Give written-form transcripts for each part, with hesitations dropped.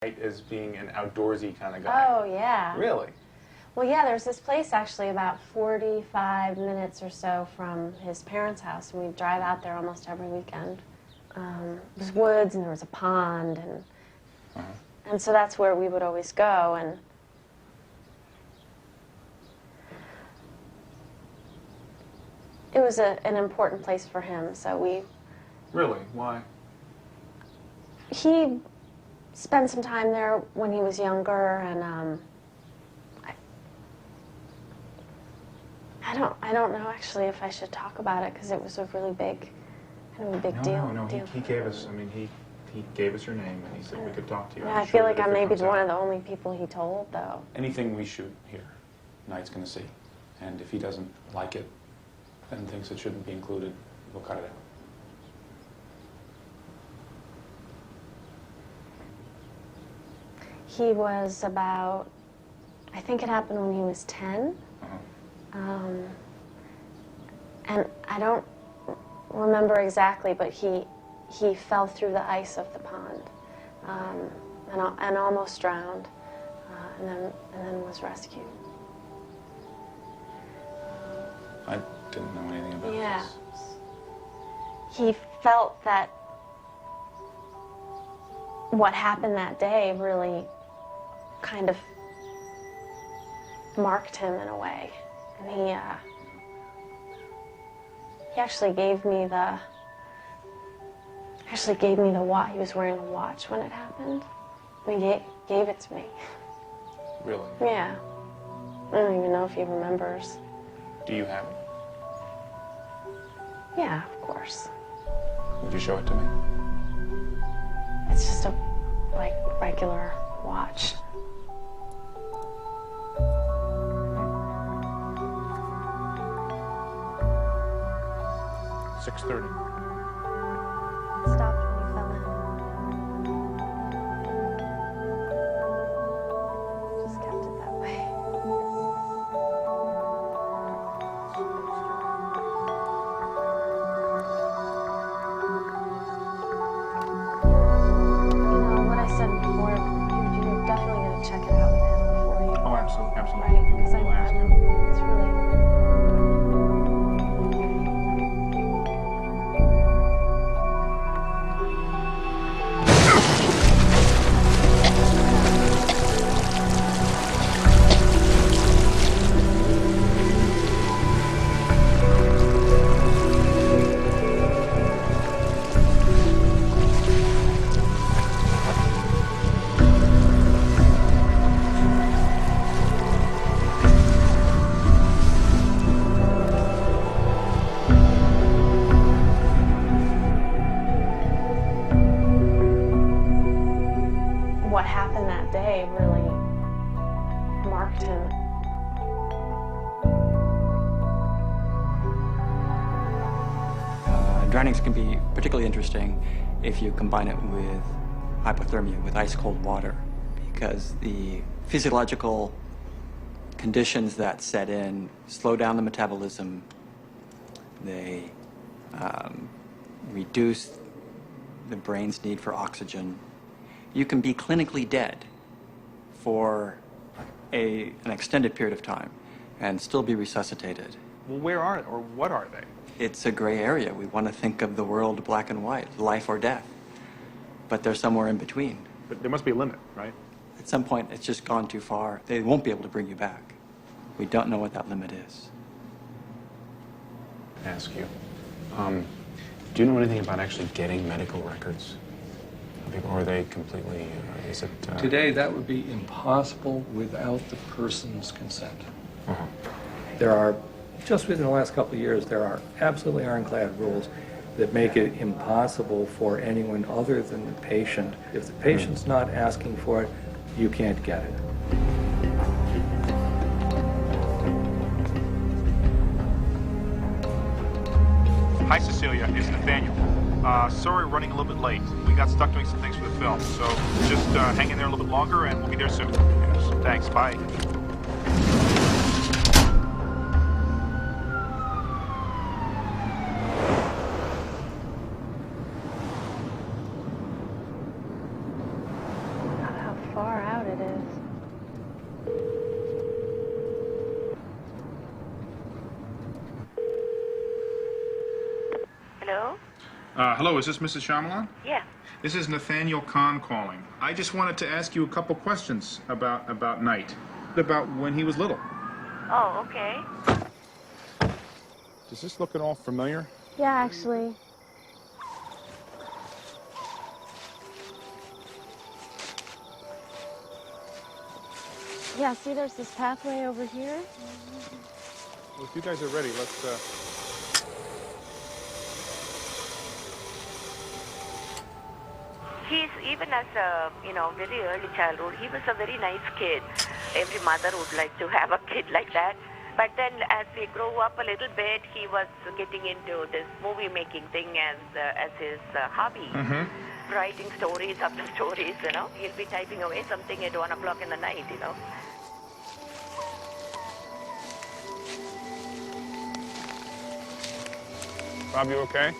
As being an outdoorsy kind of guy. Oh, yeah. Really? Well, yeah, there's this place actually about 45 minutes or so from his parents' house, and we'd drive out there almost every weekend. There's woods, and there was a pond, and so that's where we would always go. And it was an important place for him, so we... Really? Why? He spent some time there when he was younger, and I don't know actually if I should talk about it because it was a really big, kind of a big deal. No. He gave us. I mean, he gave us your name and he said we could talk to you. Yeah, I'm I feel sure like that I'm if it maybe comes one out- of the only people he told, though. Anything we shoot here, Knight's going to see. And if he doesn't like it and thinks it shouldn't be included, we'll cut it out. He was about, I think it happened when he was 10. And I don't remember exactly, but he fell through the ice of the pond and almost drowned, and then was rescued. I didn't know anything about Yeah. this. He felt that what happened that day really kind of marked him in a way. And he actually gave me the watch. He was wearing a watch when it happened. And he gave it to me. Really? Yeah. I don't even know if he remembers. Do you have it? Yeah, of course. Would you show it to me? It's just a, like, regular watch. Hmm. 6:30. Stopped when you fell in. Just kept it that way. What I said before, you're definitely going to check it out with him before you... Oh, absolutely, absolutely. Right? Because We'll ask him. it's really... What happened that day really marked him. Drownings can be particularly interesting if you combine it with hypothermia, with ice-cold water, because the physiological conditions that set in slow down the metabolism. They reduce the brain's need for oxygen. You can be clinically dead for an extended period of time and still be resuscitated. Well, where are or what are they? It's a gray area. We want to think of the world black and white, life or death. But they're somewhere in between. But there must be a limit, right? At some point, it's just gone too far. They won't be able to bring you back. We don't know what that limit is. Ask you. Do you know anything about actually getting medical records? Or are they completely, is it... Today, that would be impossible without the person's consent. Uh-huh. There are, just within the last couple of years, there are absolutely ironclad rules that make it impossible for anyone other than the patient. If the patient's not asking for it, you can't get it. Hi, Cecilia. It's Nathaniel. Sorry we're running a little bit late. We got stuck doing some things for the film, so just hang in there a little bit longer and we'll be there soon. Yes. Thanks. Bye. far out it is. Hello? Hello, is this Mrs. Shyamalan? Yeah. This is Nathaniel Kahn calling. I just wanted to ask you a couple questions about Knight, about when he was little. Oh, okay. Does this look at all familiar? Yeah, actually. Yeah, see, there's this pathway over here. Well, if you guys are ready, let's. He's even as a, very early childhood, he was a very nice kid. Every mother would like to have a kid like that. But then as he grew up a little bit, he was getting into this movie making thing as his hobby. Mm-hmm. Writing stories after stories, He'll be typing away something at 1 o'clock in the night, Bob, you okay?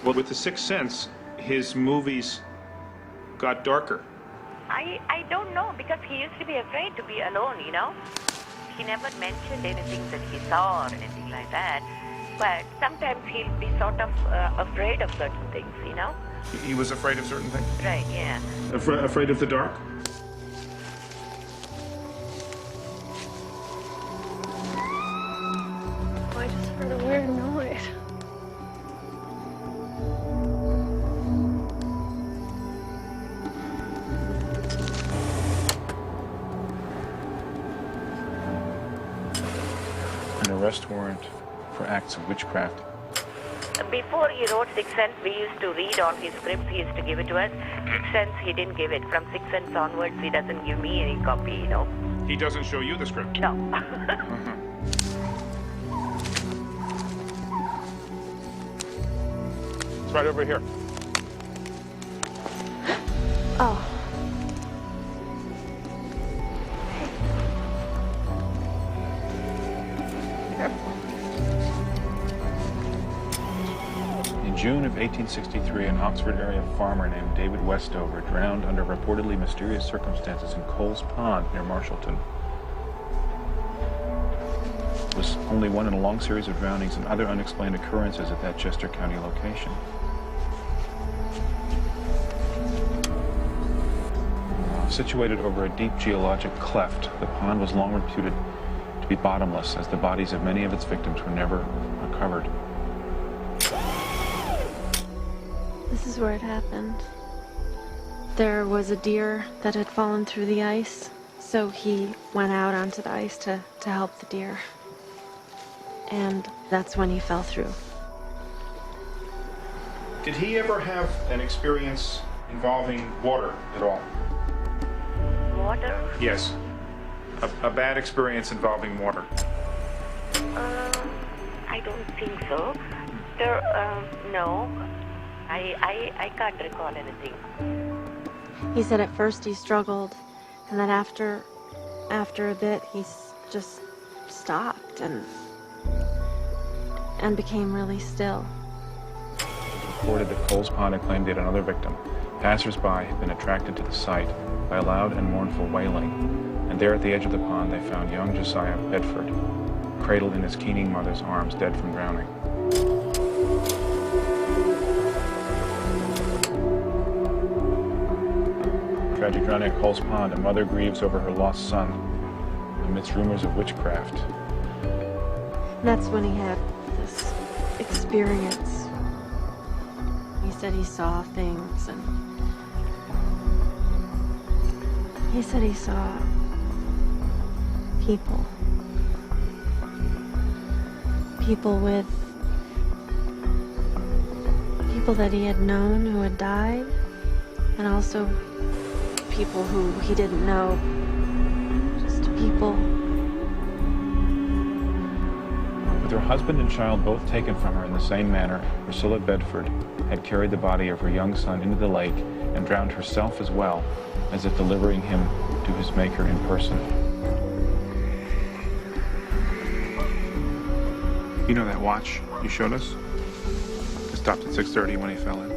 Well, with The Sixth Sense, his movies got darker. I don't know, because he used to be afraid to be alone, He never mentioned anything that he saw or anything like that. But sometimes he'll be sort of afraid of certain things, He was afraid of certain things? Right, yeah. Afraid of the dark? Oh, I just heard a weird noise. An arrest warrant for acts of witchcraft. Before he wrote Sixth Sense, we used to read all his scripts. He used to give it to us. Sixth Sense, he didn't give it. From Sixth Sense onwards, he doesn't give me any copy, He doesn't show you the script? No. It's right over here. Oh. In June of 1863, an Oxford area farmer named David Westover drowned under reportedly mysterious circumstances in Cole's Pond near Marshallton. It was only one in a long series of drownings and other unexplained occurrences at that Chester County location. Situated over a deep geologic cleft, the pond was long reputed to be bottomless, as the bodies of many of its victims were never recovered. This is where it happened. There was a deer that had fallen through the ice, so he went out onto the ice to help the deer. And that's when he fell through. Did he ever have an experience involving water at all? Water? Yes. A bad experience involving water. I don't think so. No. I can't recall anything. He said at first he struggled, and then after a bit he just stopped and became really still. It was reported that Cole's Pond had claimed yet another victim. Passers-by had been attracted to the site by a loud and mournful wailing, and there at the edge of the pond they found young Josiah Bedford, cradled in his keening mother's arms, dead from drowning. Tragic drowning at Cole's Pond, a mother grieves over her lost son amidst rumors of witchcraft. And that's when he had this experience. He said he saw things, and he said he saw people. People that he had known who had died, and also people who he didn't know. Just people. With her husband and child both taken from her in the same manner, Priscilla Bedford had carried the body of her young son into the lake and drowned herself as well, as if delivering him to his maker in person. You know that watch you showed us? It stopped at 6:30 when he fell in.